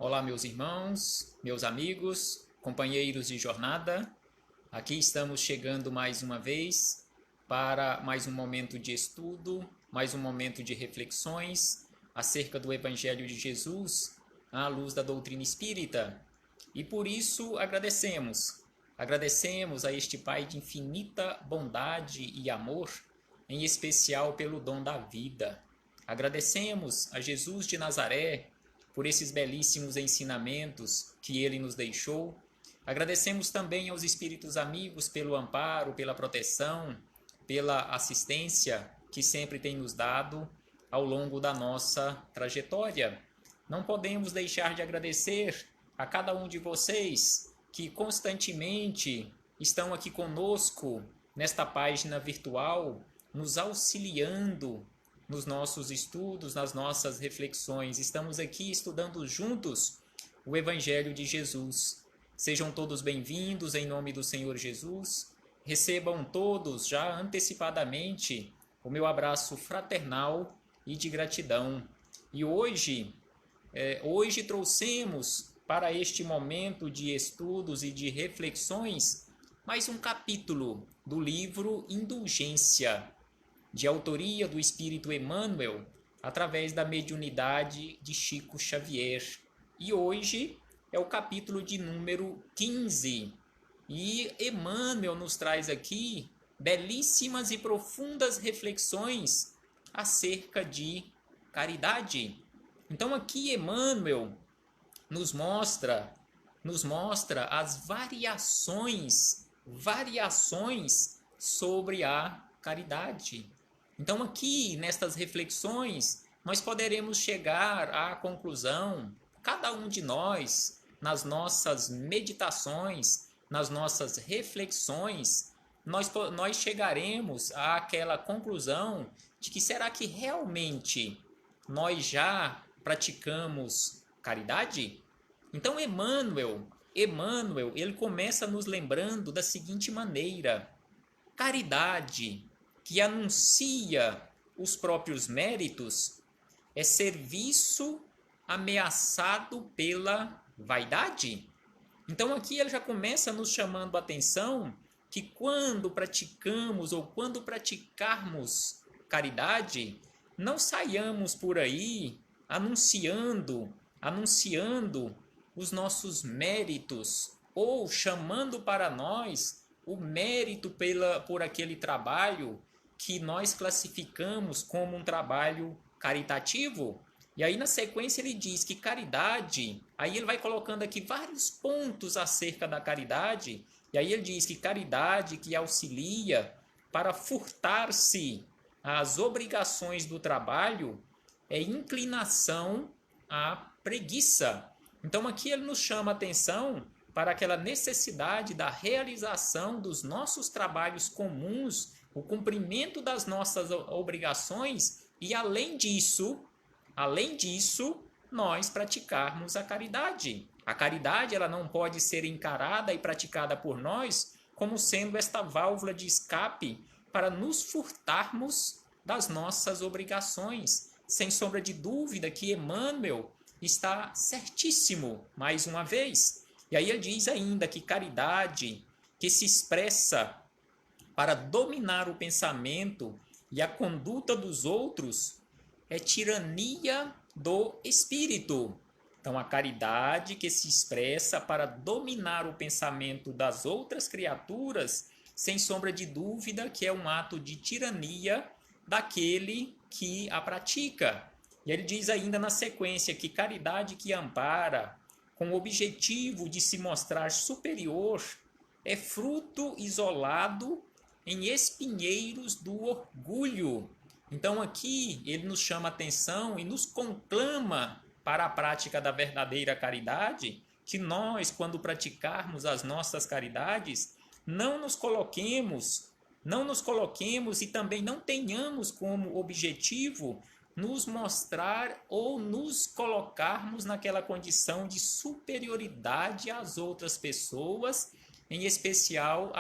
Olá, meus irmãos, meus amigos, companheiros de jornada. Aqui estamos chegando mais uma vez para mais um momento de estudo, mais um momento de reflexões acerca do Evangelho de Jesus à luz da doutrina espírita. E por isso agradecemos a este Pai de infinita bondade e amor, em especial pelo dom da vida. Agradecemos a Jesus de Nazaré por esses belíssimos ensinamentos que ele nos deixou. Agradecemos também aos espíritos amigos pelo amparo, pela proteção, pela assistência que sempre tem nos dado ao longo da nossa trajetória. Não podemos deixar de agradecer a cada um de vocês que constantemente estão aqui conosco nesta página virtual, nos auxiliando nos nossos estudos, nas nossas reflexões. Estamos aqui estudando juntos o Evangelho de Jesus. Sejam todos bem-vindos em nome do Senhor Jesus. Recebam todos já antecipadamente o meu abraço fraternal e de gratidão. E hoje trouxemos para este momento de estudos e de reflexões mais um capítulo do livro Indulgência, de autoria do Espírito Emmanuel, através da mediunidade de Chico Xavier. E hoje é o capítulo de número 15. E Emmanuel nos traz aqui belíssimas e profundas reflexões acerca de caridade. Então aqui Emmanuel nos mostra as variações sobre a caridade. Então aqui nestas reflexões nós poderemos chegar à conclusão, cada um de nós, nas nossas meditações, nas nossas reflexões, nós chegaremos àquela conclusão de que será que realmente nós já praticamos caridade? Então Emmanuel, ele começa nos lembrando da seguinte maneira: caridade que anuncia os próprios méritos é serviço ameaçado pela vaidade? Então aqui ele já começa nos chamando a atenção que quando praticamos ou quando praticarmos caridade, não saiamos por aí anunciando os nossos méritos ou chamando para nós o mérito por aquele trabalho que nós classificamos como um trabalho caritativo. E aí na sequência ele diz que caridade, aí ele vai colocando aqui vários pontos acerca da caridade, e aí ele diz que caridade que auxilia para furtar-se às obrigações do trabalho é inclinação à preguiça. Então aqui ele nos chama a atenção para aquela necessidade da realização dos nossos trabalhos comuns, o cumprimento das nossas obrigações e, além disso, nós praticarmos a caridade. A caridade ela não pode ser encarada e praticada por nós como sendo esta válvula de escape para nos furtarmos das nossas obrigações. Sem sombra de dúvida que Emmanuel está certíssimo, mais uma vez. E aí ele diz ainda que caridade que se expressa para dominar o pensamento e a conduta dos outros é tirania do espírito. Então, a caridade que se expressa para dominar o pensamento das outras criaturas, sem sombra de dúvida que é um ato de tirania daquele que a pratica. E ele diz ainda na sequência que caridade que ampara, com o objetivo de se mostrar superior, é fruto isolado em espinheiros do orgulho. Então aqui ele nos chama a atenção e nos conclama para a prática da verdadeira caridade, que nós, quando praticarmos as nossas caridades, não nos coloquemos e também não tenhamos como objetivo nos mostrar ou nos colocarmos naquela condição de superioridade às outras pessoas, em especial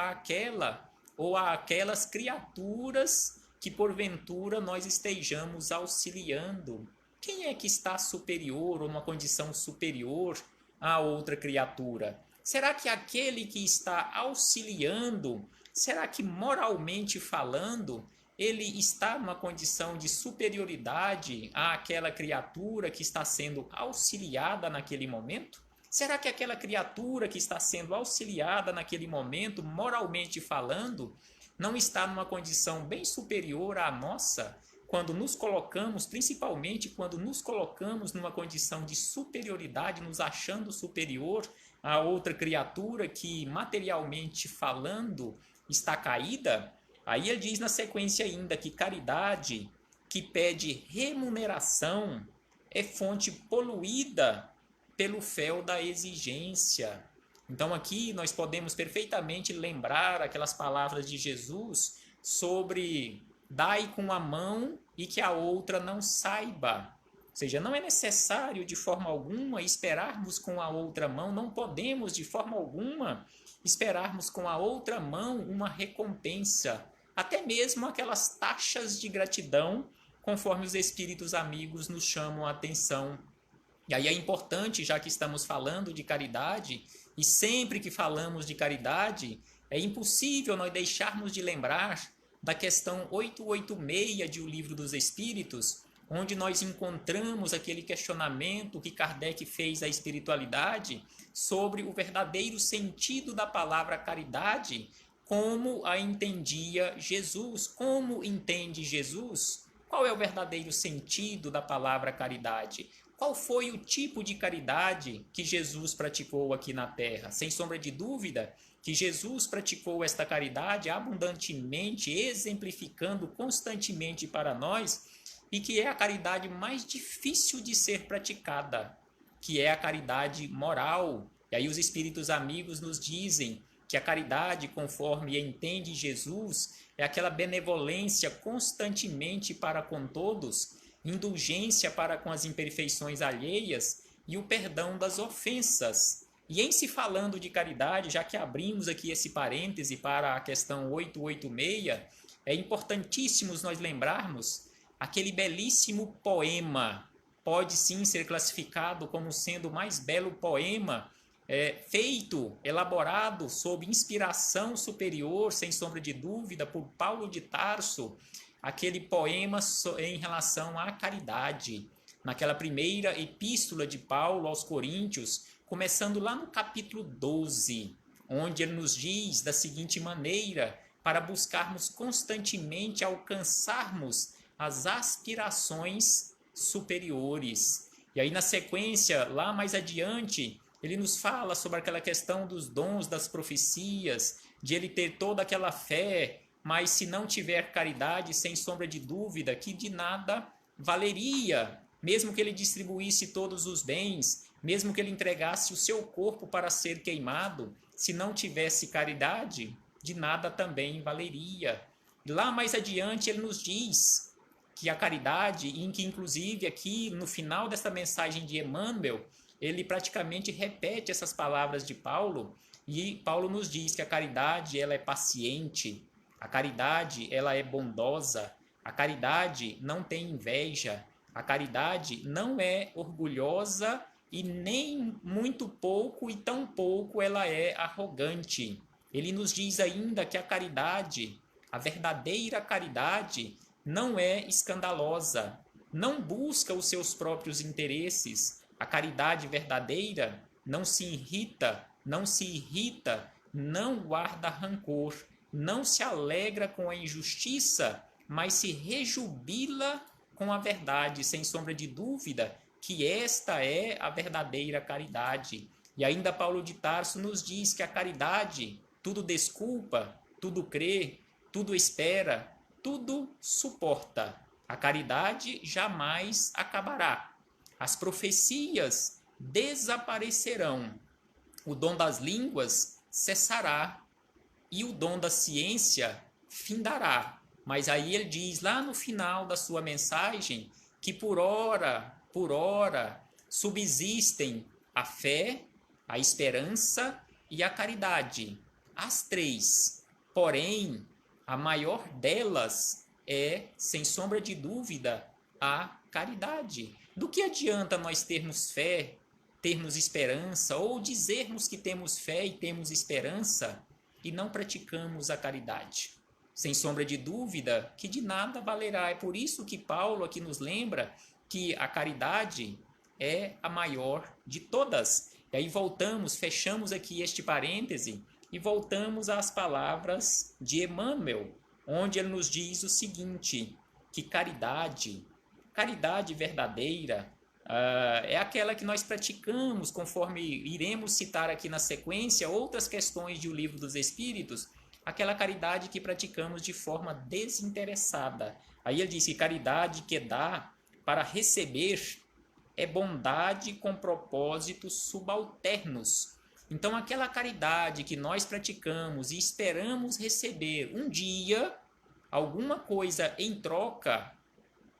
àquelas criaturas que porventura nós estejamos auxiliando. quem é que está superior ou numa condição superior a outra criatura? Será que aquele que está auxiliando, será que moralmente falando, ele está numa condição de superioridade àquela criatura que está sendo auxiliada naquele momento? Será que aquela criatura que está sendo auxiliada naquele momento, moralmente falando, não está numa condição bem superior à nossa? Quando nos colocamos, principalmente quando nos colocamos numa condição de superioridade, nos achando superior a outra criatura que, materialmente falando, está caída, aí ele diz na sequência ainda que caridade que pede remuneração é fonte poluída pelo fel da exigência. Então aqui nós podemos perfeitamente lembrar aquelas palavras de Jesus sobre dai com a mão e que a outra não saiba. Ou seja, não é necessário de forma alguma esperarmos com a outra mão, não podemos de forma alguma esperarmos com a outra mão uma recompensa, até mesmo aquelas taxas de gratidão, conforme os espíritos amigos nos chamam a atenção. E aí é importante, já que estamos falando de caridade, e sempre que falamos de caridade, é impossível nós deixarmos de lembrar da questão 886 de O Livro dos Espíritos, onde nós encontramos aquele questionamento que Kardec fez à espiritualidade sobre o verdadeiro sentido da palavra caridade, como a entendia Jesus. Como entende Jesus? Qual é o verdadeiro sentido da palavra caridade? Qual foi o tipo de caridade que Jesus praticou aqui na Terra? Sem sombra de dúvida, que Jesus praticou esta caridade abundantemente, exemplificando constantemente para nós, e que é a caridade mais difícil de ser praticada, que é a caridade moral. E aí os espíritos amigos nos dizem que a caridade, conforme entende Jesus, é aquela benevolência constantemente para com todos, indulgência para com as imperfeições alheias e o perdão das ofensas. E em se falando de caridade, já que abrimos aqui esse parêntese para a questão 886, é importantíssimo nós lembrarmos aquele belíssimo poema, pode sim ser classificado como sendo o mais belo poema feito, elaborado sob inspiração superior, sem sombra de dúvida, por Paulo de Tarso, aquele poema em relação à caridade, naquela primeira epístola de Paulo aos Coríntios, começando lá no capítulo 12, onde ele nos diz da seguinte maneira, para buscarmos constantemente alcançarmos as aspirações superiores. E aí na sequência, lá mais adiante, ele nos fala sobre aquela questão dos dons das profecias, de ele ter toda aquela fé, mas se não tiver caridade, sem sombra de dúvida, que de nada valeria, mesmo que ele distribuísse todos os bens, mesmo que ele entregasse o seu corpo para ser queimado, se não tivesse caridade, de nada também valeria. Lá mais adiante ele nos diz que a caridade, em que inclusive aqui no final dessa mensagem de Emmanuel, ele praticamente repete essas palavras de Paulo, e Paulo nos diz que a caridade ela é paciente, a caridade ela é bondosa, a caridade não tem inveja, a caridade não é orgulhosa e nem muito pouco e tão pouco ela é arrogante. Ele nos diz ainda que a caridade, a verdadeira caridade, não é escandalosa, não busca os seus próprios interesses. A caridade verdadeira não se irrita, não guarda rancor, não se alegra com a injustiça, mas se rejubila com a verdade, sem sombra de dúvida, que esta é a verdadeira caridade. E ainda Paulo de Tarso nos diz que a caridade tudo desculpa, tudo crê, tudo espera, tudo suporta. A caridade jamais acabará. As profecias desaparecerão. O dom das línguas cessará e o dom da ciência findará. Mas aí ele diz lá no final da sua mensagem que por ora, subsistem a fé, a esperança e a caridade. As três. Porém, a maior delas é, sem sombra de dúvida, a caridade. Do que adianta nós termos fé, termos esperança, ou dizermos que temos fé e temos esperança e não praticamos a caridade? Sem sombra de dúvida que de nada valerá. É por isso que Paulo aqui nos lembra que a caridade é a maior de todas. E aí voltamos, fechamos aqui este parêntese e voltamos às palavras de Emmanuel, onde ele nos diz o seguinte, que caridade verdadeira, é aquela que nós praticamos, conforme iremos citar aqui na sequência outras questões do Livro dos Espíritos, aquela caridade que praticamos de forma desinteressada. Aí ele diz que caridade que dá para receber é bondade com propósitos subalternos. Então, aquela caridade que nós praticamos e esperamos receber um dia alguma coisa em troca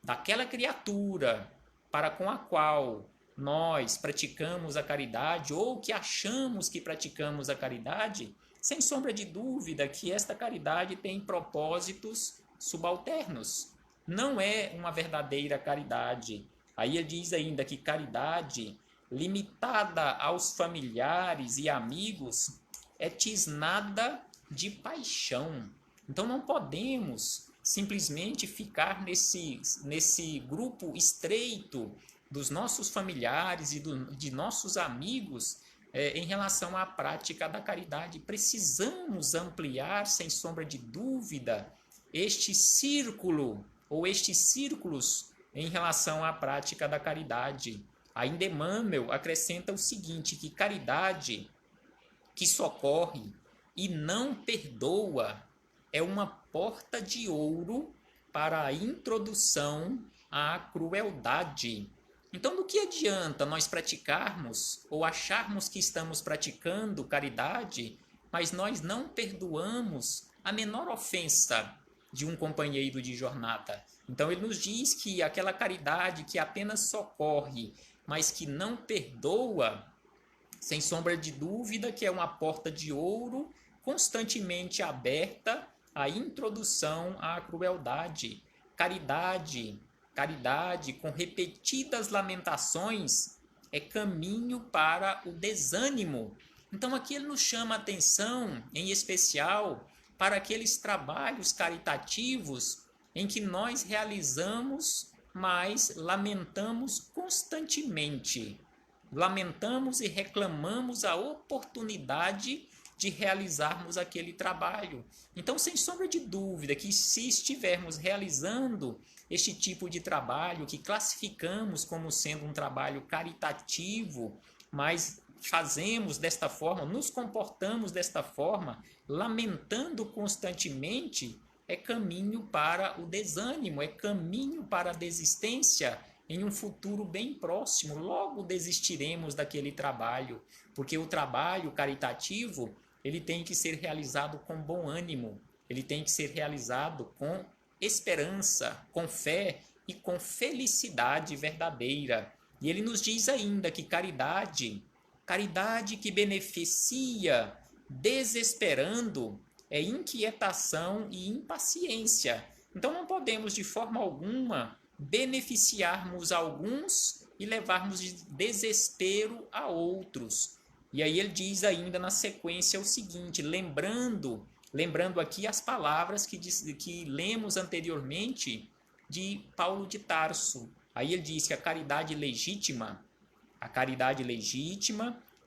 daquela criatura para com a qual nós praticamos a caridade ou que achamos que praticamos a caridade, sem sombra de dúvida que esta caridade tem propósitos subalternos. Não é uma verdadeira caridade. Aí ele diz ainda que caridade limitada aos familiares e amigos é tisnada de paixão. Então não podemos simplesmente ficar nesse grupo estreito dos nossos familiares e de nossos amigos em relação à prática da caridade. Precisamos ampliar, sem sombra de dúvida, este círculo ou estes círculos em relação à prática da caridade. Ainda Emmanuel acrescenta o seguinte, que caridade que socorre e não perdoa é uma porta de ouro para a introdução à crueldade. Então, do que adianta nós praticarmos ou acharmos que estamos praticando caridade, mas nós não perdoamos a menor ofensa de um companheiro de jornada? Então, ele nos diz que aquela caridade que apenas socorre, mas que não perdoa, sem sombra de dúvida que é uma porta de ouro constantemente aberta à introdução à crueldade. Caridade com repetidas lamentações é caminho para o desânimo. Então aqui ele nos chama a atenção, em especial, para aqueles trabalhos caritativos em que nós realizamos, mas lamentamos constantemente. Lamentamos e reclamamos a oportunidade de realizarmos aquele trabalho. Então, sem sombra de dúvida que se estivermos realizando este tipo de trabalho, que classificamos como sendo um trabalho caritativo, mas fazemos desta forma, nos comportamos desta forma, lamentando constantemente, é caminho para o desânimo, é caminho para a desistência. Em um futuro bem próximo, logo desistiremos daquele trabalho, porque o trabalho caritativo, ele tem que ser realizado com bom ânimo, ele tem que ser realizado com esperança, com fé e com felicidade verdadeira. E ele nos diz ainda que caridade que beneficia desesperando, é inquietação e impaciência. Então não podemos de forma alguma beneficiarmos alguns e levarmos de desespero a outros. E aí ele diz ainda na sequência o seguinte, lembrando aqui as palavras que lemos anteriormente de Paulo de Tarso. Aí ele diz que a caridade legítima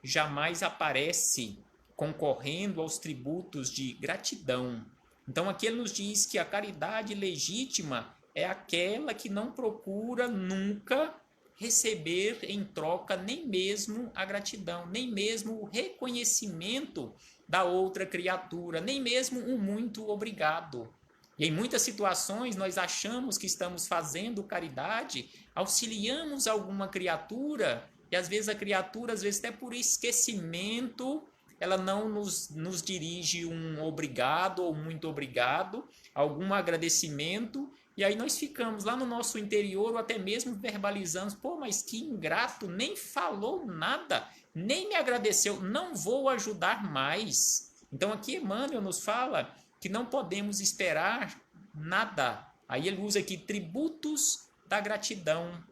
jamais aparece concorrendo aos tributos de gratidão. Então aqui ele nos diz que a caridade legítima é aquela que não procura nunca receber em troca nem mesmo a gratidão, nem mesmo o reconhecimento da outra criatura, nem mesmo um muito obrigado. E em muitas situações nós achamos que estamos fazendo caridade, auxiliamos alguma criatura, e às vezes a criatura, às vezes até por esquecimento, ela não nos dirige um obrigado ou muito obrigado, algum agradecimento, e aí nós ficamos lá no nosso interior ou até mesmo verbalizamos, pô, mas que ingrato, nem falou nada, nem me agradeceu, não vou ajudar mais. Então aqui Emmanuel nos fala que não podemos esperar nada. Aí ele usa aqui tributos da gratidão.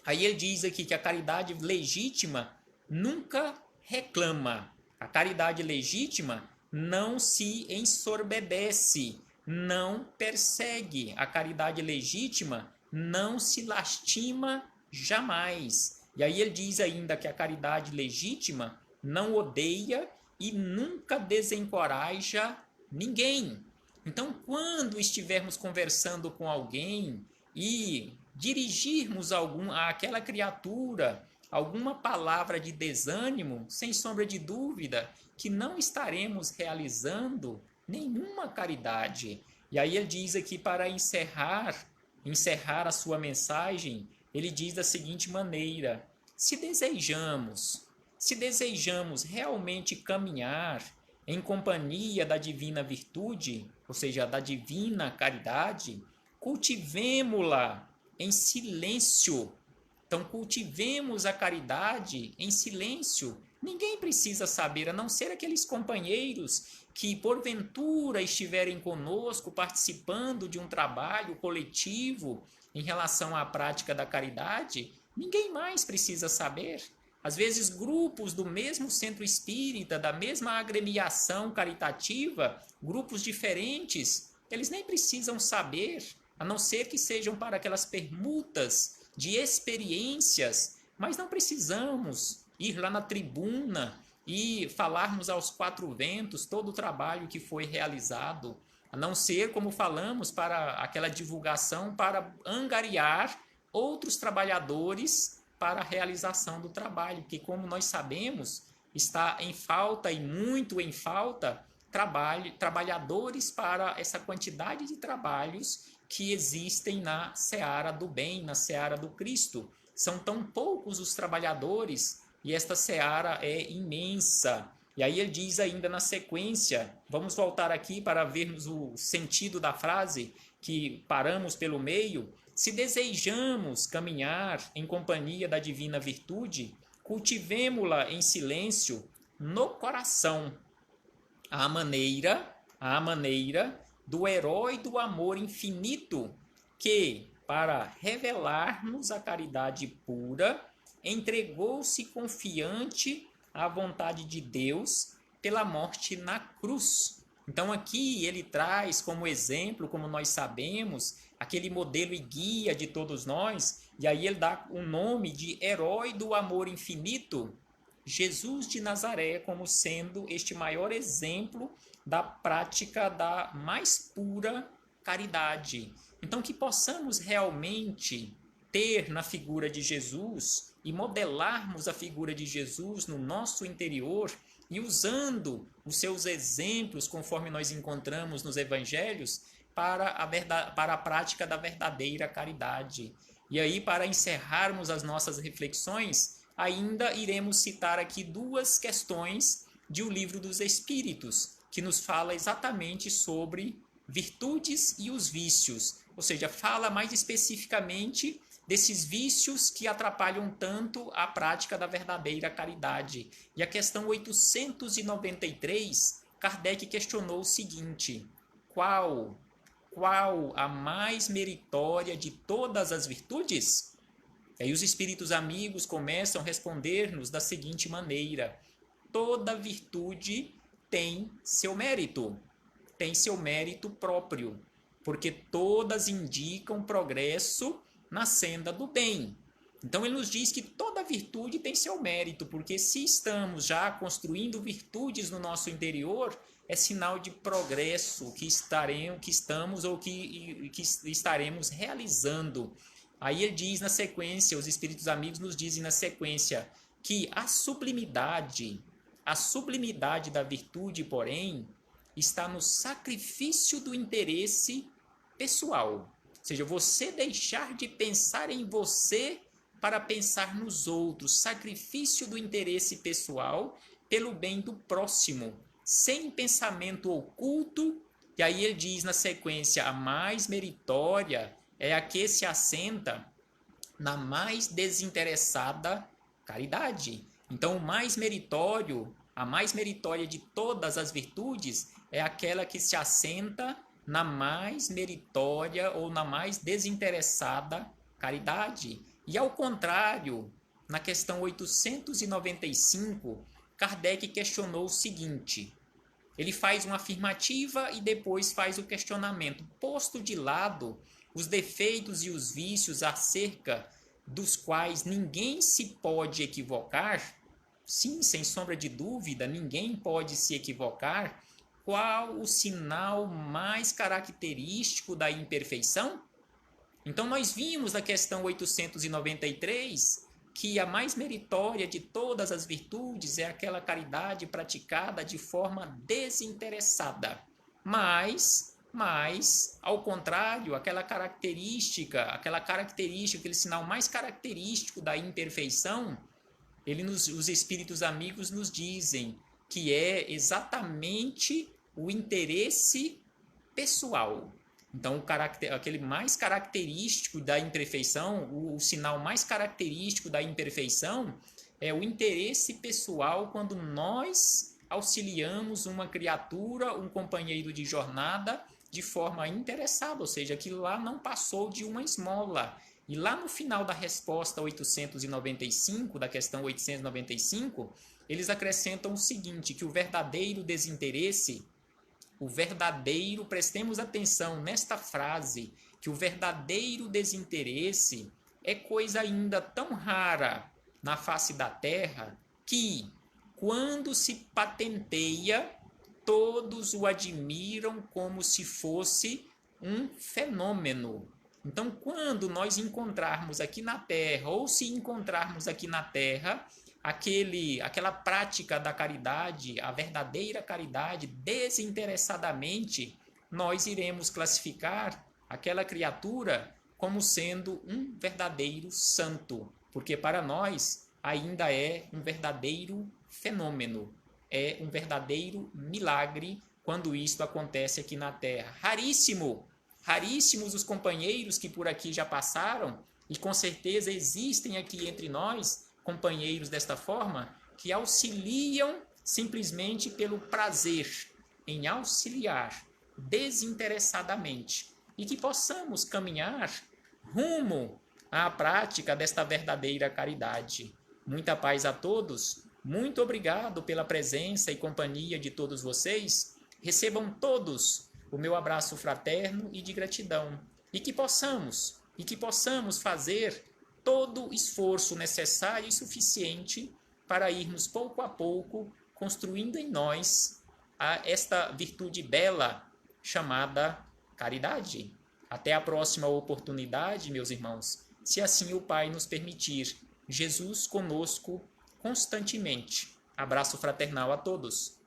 Aí ele diz aqui que a caridade legítima nunca reclama. A caridade legítima não se ensorbebece, não persegue. A caridade legítima não se lastima jamais. E aí ele diz ainda que a caridade legítima não odeia e nunca desencoraja ninguém. Então, quando estivermos conversando com alguém e dirigirmos àquela criatura alguma palavra de desânimo, sem sombra de dúvida, que não estaremos realizando nenhuma caridade. E aí ele diz aqui para encerrar a sua mensagem, ele diz da seguinte maneira: se desejamos realmente caminhar em companhia da divina virtude, ou seja, da divina caridade, cultivemo-la em silêncio. Então, cultivemos a caridade em silêncio. Ninguém precisa saber, a não ser aqueles companheiros que, porventura, estiverem conosco participando de um trabalho coletivo em relação à prática da caridade. Ninguém mais precisa saber. Às vezes, grupos do mesmo centro espírita, da mesma agremiação caritativa, grupos diferentes, eles nem precisam saber, a não ser que sejam para aquelas permutas de experiências, mas não precisamos ir lá na tribuna e falarmos aos quatro ventos todo o trabalho que foi realizado, a não ser, como falamos, para aquela divulgação, para angariar outros trabalhadores para a realização do trabalho, que, como nós sabemos, está em falta e muito em falta trabalhadores para essa quantidade de trabalhos que existem na seara do bem, na seara do Cristo. São tão poucos os trabalhadores e esta seara é imensa. E aí ele diz ainda na sequência, vamos voltar aqui para vermos o sentido da frase, que paramos pelo meio. Se desejamos caminhar em companhia da divina virtude, cultivemo-la em silêncio no coração, à maneira do herói do amor infinito, que, para revelar-nos a caridade pura, entregou-se confiante à vontade de Deus pela morte na cruz. Então aqui ele traz como exemplo, como nós sabemos, aquele modelo e guia de todos nós, e aí ele dá o nome de herói do amor infinito, Jesus de Nazaré, como sendo este maior exemplo da prática da mais pura caridade. Então, que possamos realmente ter na figura de Jesus e modelarmos a figura de Jesus no nosso interior e usando os seus exemplos, conforme nós encontramos nos evangelhos, para a prática da verdadeira caridade. E aí, para encerrarmos as nossas reflexões, ainda iremos citar aqui duas questões de O Livro dos Espíritos, que nos fala exatamente sobre virtudes e os vícios, ou seja, fala mais especificamente desses vícios que atrapalham tanto a prática da verdadeira caridade. E a questão 893, Kardec questionou o seguinte: qual a mais meritória de todas as virtudes? E aí os espíritos amigos começam a responder-nos da seguinte maneira: toda virtude tem seu mérito próprio, porque todas indicam progresso na senda do bem. Então ele nos diz que toda virtude tem seu mérito, porque se estamos já construindo virtudes no nosso interior, é sinal de progresso que estamos ou que estaremos realizando. Aí ele diz na sequência, os espíritos amigos nos dizem na sequência, que a sublimidade da virtude, porém, está no sacrifício do interesse pessoal. Ou seja, você deixar de pensar em você para pensar nos outros. Sacrifício do interesse pessoal pelo bem do próximo, sem pensamento oculto. E aí ele diz na sequência, a mais meritória é a que se assenta na mais desinteressada caridade. Então, a mais meritória de todas as virtudes é aquela que se assenta na mais meritória ou na mais desinteressada caridade. E ao contrário, na questão 895, Kardec questionou o seguinte: ele faz uma afirmativa e depois faz o questionamento, posto de lado os defeitos e os vícios acerca dos quais ninguém se pode equivocar. Sim, sem sombra de dúvida, ninguém pode se equivocar. Qual o sinal mais característico da imperfeição? Então, nós vimos na questão 893 que a mais meritória de todas as virtudes é aquela caridade praticada de forma desinteressada. Mas, ao contrário, aquela característica, aquele sinal mais característico da imperfeição, os espíritos amigos nos dizem que é exatamente o interesse pessoal. Então, aquele mais característico da imperfeição, o sinal mais característico da imperfeição é o interesse pessoal quando nós auxiliamos uma criatura, um companheiro de jornada, de forma interessada, ou seja, aquilo lá não passou de uma esmola. E lá no final da resposta 895, da questão 895, eles acrescentam o seguinte, que o verdadeiro desinteresse, prestemos atenção nesta frase, que o verdadeiro desinteresse é coisa ainda tão rara na face da terra que, quando se patenteia, todos o admiram como se fosse um fenômeno. Então, quando nós encontrarmos aqui na Terra, ou se encontrarmos aqui na Terra, aquela prática da caridade, a verdadeira caridade, desinteressadamente, nós iremos classificar aquela criatura como sendo um verdadeiro santo, porque para nós ainda é um verdadeiro fenômeno, é um verdadeiro milagre quando isto acontece aqui na Terra. Raríssimos os companheiros que por aqui já passaram, e com certeza existem aqui entre nós companheiros desta forma, que auxiliam simplesmente pelo prazer em auxiliar desinteressadamente, e que possamos caminhar rumo à prática desta verdadeira caridade. Muita paz a todos, muito obrigado pela presença e companhia de todos vocês. Recebam todos o meu abraço fraterno e de gratidão, e que possamos fazer todo o esforço necessário e suficiente para irmos pouco a pouco construindo em nós esta virtude bela chamada caridade. Até a próxima oportunidade, meus irmãos, se assim o Pai nos permitir. Jesus conosco constantemente. Abraço fraternal a todos.